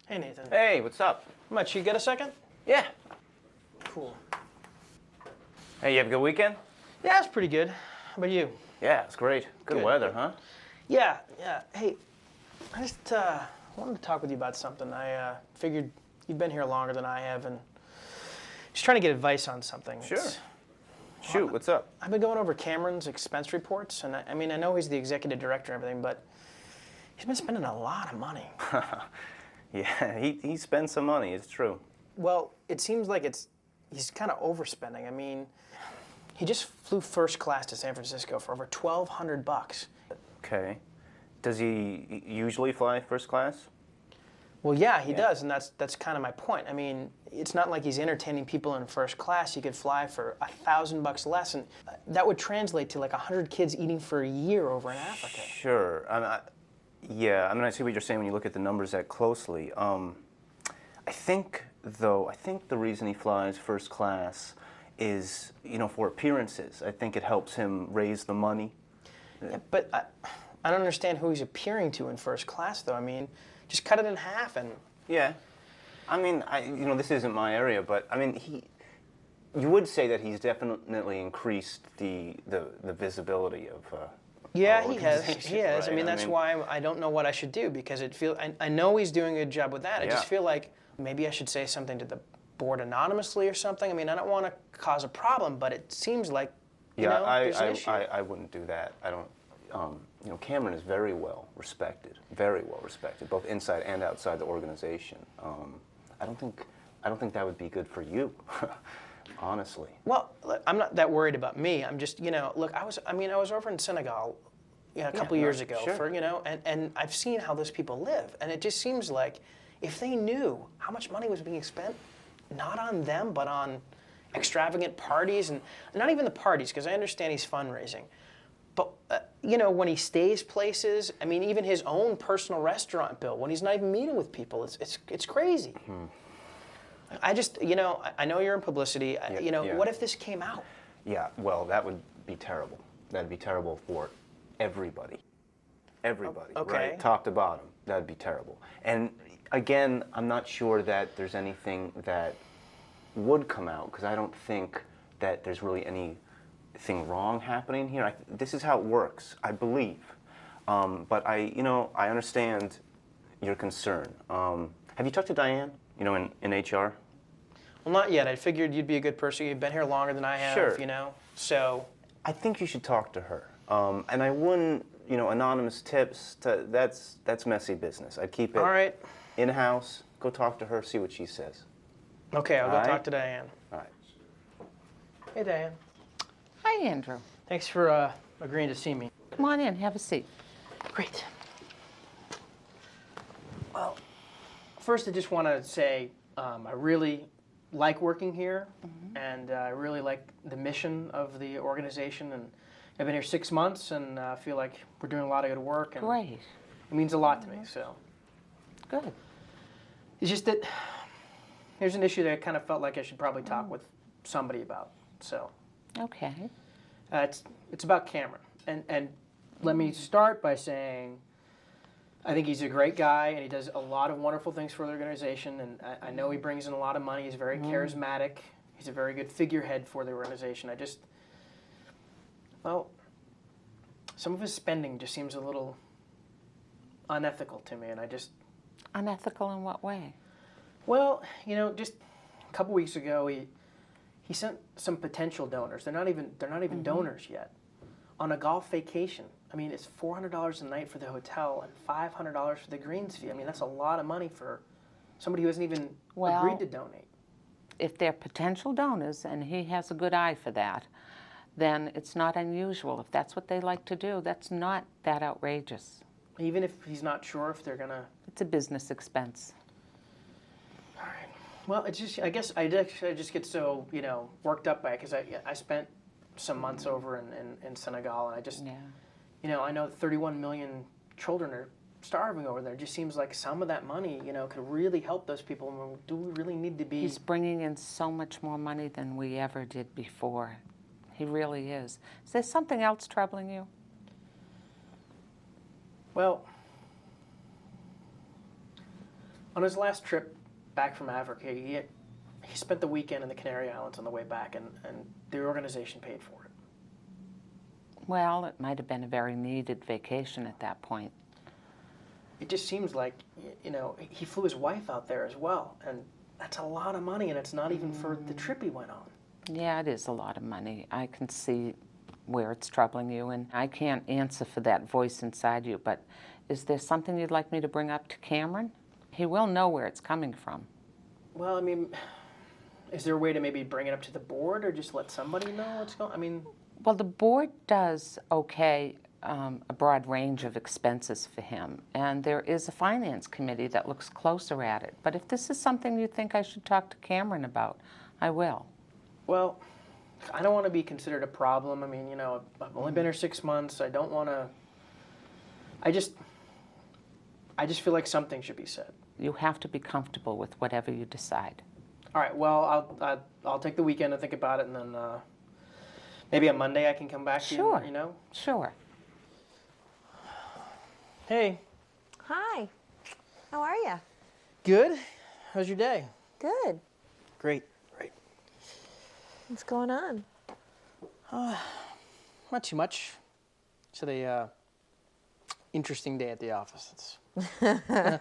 Hey, Nathan. Hey, what's up? Much, you get a second? Yeah. Cool. Hey, you have a good weekend? Yeah, it's pretty good. How about you? Yeah, it's great. Good weather, huh? Yeah. Hey, I just wanted to talk with you about something. I figured you've been here longer than I have, and just trying to get advice on something. Sure. Shoot, what's up? I've been going over Cameron's expense reports, and I mean, I know he's the executive director and everything, but he's been spending a lot of money. Yeah, he spends some money, it's true. Well, it seems like he's kind of overspending. I mean, he just flew first class to San Francisco for over $1,200. Okay. Does he usually fly first class? Well, yeah, he does, and that's kind of my point. I mean, it's not like he's entertaining people in first class. He could fly for $1,000 less, and that would translate to like 100 kids eating for a year over in Africa. Sure. I see what you're saying when you look at the numbers that closely. I think the reason he flies first class is, for appearances. I think it helps him raise the money. Yeah, but I don't understand who he's appearing to in first class, though. I mean, just cut it in half and... Yeah. I mean, this isn't my area, but I mean, you would say that he's definitely increased the visibility of Yeah, our he has. organization, He has. right? I mean, that's why I don't know what I should do, because I know he's doing a good job with that. I just feel like maybe I should say something to the board anonymously or something. I mean, I don't want to cause a problem, but it seems like, there's an issue. I wouldn't do that. I don't. Cameron is very well respected, both inside and outside the organization. I don't think that would be good for you, honestly. Well, I'm not that worried about me. I'm just, look, I was over in Senegal, a couple years ago, sure. and I've seen how those people live, and it just seems like if they knew how much money was being spent, not on them, but on extravagant parties, and not even the parties, because I understand he's fundraising. But, when he stays places, I mean, even his own personal restaurant bill, when he's not even meeting with people, it's crazy. I just, I know you're in publicity. What if this came out? Yeah, well, that would be terrible. That'd be terrible for everybody. Everybody, Okay. right? Top to bottom. That'd be terrible. And again, I'm not sure that there's anything that would come out, because I don't think that there's really anything wrong happening here. This is how it works, I believe. But I understand your concern. Have you talked to Diane, in HR? Well, not yet. I figured you'd be a good person. You've been here longer than I have, Sure. So... I think you should talk to her. And I wouldn't, anonymous tips, that's messy business. I'd keep it All right. in-house. Go talk to her, see what she says. Okay, I'll All go right? talk to Diane. All right. Hey, Diane. Hi, Andrew. Thanks for agreeing to see me. Come on in, have a seat. Great. Well, first I just want to say I really like working here, and I really like the mission of the organization, and I've been here 6 months, and I feel like we're doing a lot of good work, and Great. it means a lot to me, so. Good. It's just that there's an issue that I kind of felt like I should probably talk with somebody about, so. Okay. It's about Cameron, and let me start by saying I think he's a great guy, and he does a lot of wonderful things for the organization, and I know he brings in a lot of money. He's very charismatic. He's a very good figurehead for the organization. Some of his spending just seems a little unethical to me, and Unethical in what way? well, just a couple weeks ago, he sent some potential donors. They're not even donors yet, on a golf vacation. I mean, it's $400 a night for the hotel and $500 for the greens fee. I mean, that's a lot of money for somebody who hasn't even agreed to donate. If they're potential donors, and he has a good eye for that, then it's not unusual. If that's what they like to do, that's not that outrageous. Even if he's not sure if they're gonna. It's a business expense. All right. Well, it's just I guess I just get so worked up by it, because I spent some months over in Senegal, and I just I know 31 million children are starving over there. It just seems like some of that money could really help those people. And do we really need to be? He's bringing in so much more money than we ever did before. He really is. Is there something else troubling you? Well, On his last trip back from Africa, he spent the weekend in the Canary Islands on the way back, and the organization paid for it. Well, it might have been a very needed vacation at that point. It just seems like, he flew his wife out there as well, and that's a lot of money, and it's not even for the trip he went on. Yeah, it is a lot of money. I can see where it's troubling you, and I can't answer for that voice inside you, but is there something you'd like me to bring up to Cameron? He will know where it's coming from. Well, I mean, is there a way to maybe bring it up to the board or just let somebody know what's going on? I mean, Well, the board does okay a broad range of expenses for him, and there is a finance committee that looks closer at it. But if this is something you think I should talk to Cameron about, I will. well, I don't want to be considered a problem. I mean, I've only been here 6 months. I don't want to. I just feel like something should be said. You have to be comfortable with whatever you decide. All right. Well, I'll take the weekend to think about it, and then maybe on Monday I can come back to you. Sure. And let you know. Sure. Hey. Hi. How are you? Good. How's your day? Good. Great. Great. What's going on? Not too much. It's a interesting day at the office.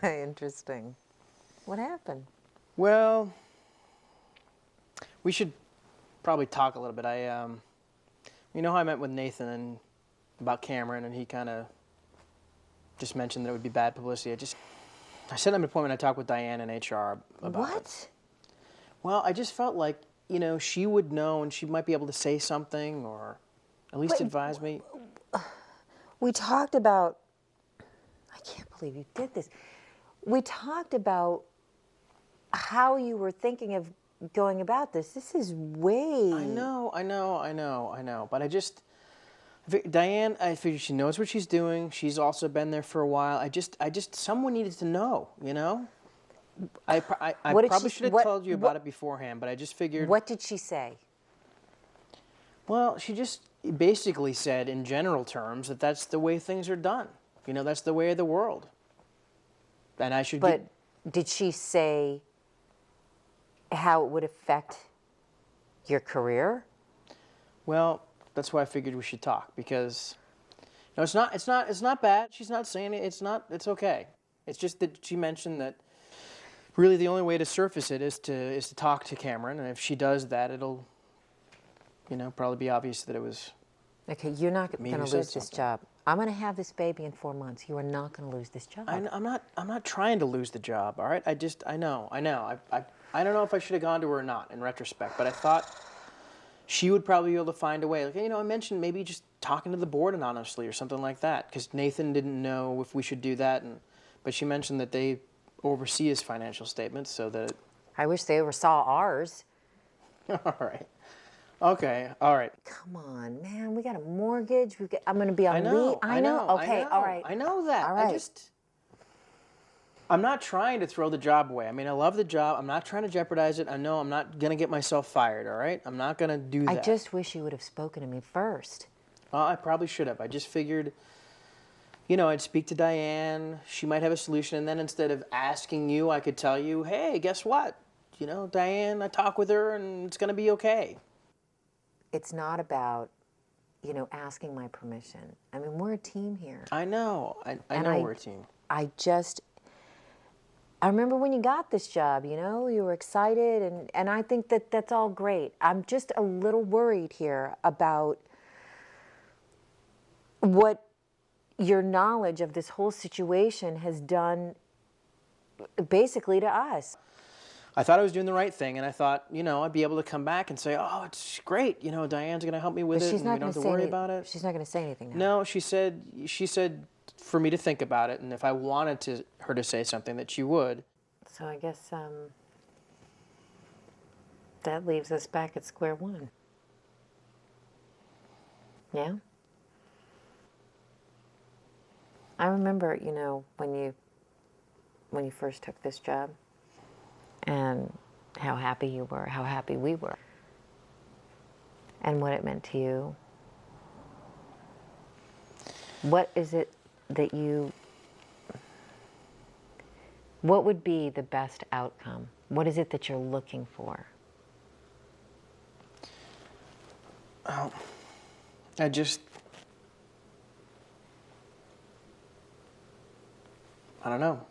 Interesting. What happened? Well, we should probably talk a little bit. You know how I met with Nathan and about Cameron, and he kind of just mentioned that it would be bad publicity. I set up an appointment. I talked with Diane in HR about it. What? Well, I just felt like, she would know and she might be able to say something or at least Wait, advise me. We talked about. I can't believe you did this. We talked about how you were thinking of going about this. This is way. I know. But Diane, I figure she knows what she's doing. She's also been there for a while. Someone needed to know, I What did probably she- should have what- told you about it beforehand, but I just figured. What did she say? Well, she just basically said in general terms that that's the way things are done. That's the way of the world. And I should But did she say how it would affect your career? Well, that's why I figured we should talk because it's not bad. She's not saying it. It's okay. It's just that she mentioned that really the only way to surface it is to talk to Cameron, and if she does that, it'll probably be obvious that it was. Okay, you're not Me going who to said lose this something. job. I'm going to have this baby in 4 months. You are not going to lose this job. I'm not trying to lose the job. All right. I know. I don't know if I should have gone to her or not in retrospect, but I thought she would probably be able to find a way. Like, I mentioned maybe just talking to the board anonymously or something like that, because Nathan didn't know if we should do that, but she mentioned that they oversee his financial statements, so that. I wish they oversaw ours. All right. Okay. All right. Come on, man. We got a mortgage. I'm going to be on I know. leave. I know. Okay. All right. I know that. All right. I'm not trying to throw the job away. I mean, I love the job. I'm not trying to jeopardize it. I know I'm not going to get myself fired, all right? I'm not going to do that. I just wish you would have spoken to me first. Well, I probably should have. I just figured, I'd speak to Diane. She might have a solution. And then instead of asking you, I could tell you, hey, guess what? Diane, I talked with her and it's going to be okay. It's not about, asking my permission. I mean, we're a team here. I know. I know we're a team. I remember when you got this job, you were excited, and I think that that's all great. I'm just a little worried here about what your knowledge of this whole situation has done basically to us. I thought I was doing the right thing, and I thought, I'd be able to come back and say, oh, it's great. Diane's going to help me with But it, she's and we not don't going have to to say worry any- about it. She's not going to say anything now. No, she said for me to think about it, and if I wanted her to say something, that she would. So I guess that leaves us back at square one. Yeah? I remember, when you first took this job and how happy you were, how happy we were, and what it meant to you. What is it that you What would be the best outcome? What is it that you're looking for? I just, I don't know.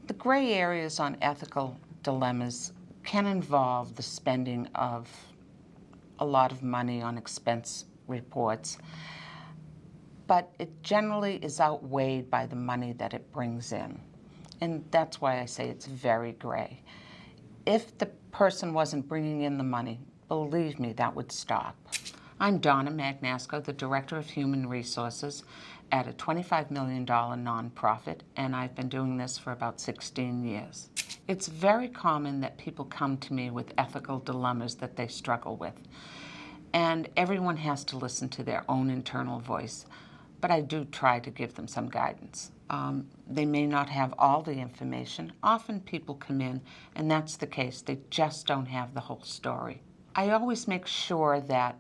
The gray areas on ethical dilemmas can involve the spending of a lot of money on expense reports, but it generally is outweighed by the money that it brings in. And that's why I say it's very gray. If the person wasn't bringing in the money, believe me, that would stop. I'm Donna Magnasco, the Director of Human Resources at a $25 million nonprofit, and I've been doing this for about 16 years. It's very common that people come to me with ethical dilemmas that they struggle with, and everyone has to listen to their own internal voice, but I do try to give them some guidance. They may not have all the information. Often people come in, and that's the case. They just don't have the whole story. I always make sure that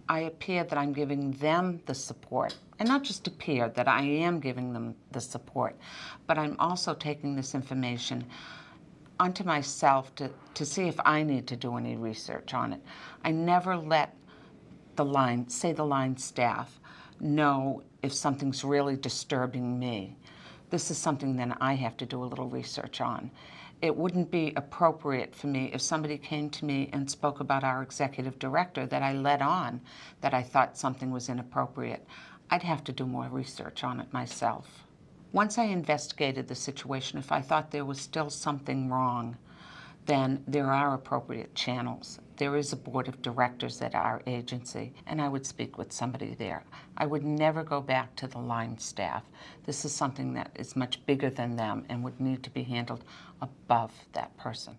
I appear that I'm giving them the support, and not just appear that I am giving them the support, but I'm also taking this information onto myself to see if I need to do any research on it. I never let the line staff know if something's really disturbing me. This is something that I have to do a little research on. It wouldn't be appropriate for me if somebody came to me and spoke about our executive director that I let on that I thought something was inappropriate. I'd have to do more research on it myself. Once I investigated the situation, if I thought there was still something wrong, then there are appropriate channels. There is a board of directors at our agency, and I would speak with somebody there. I would never go back to the line staff. This is something that is much bigger than them and would need to be handled above that person.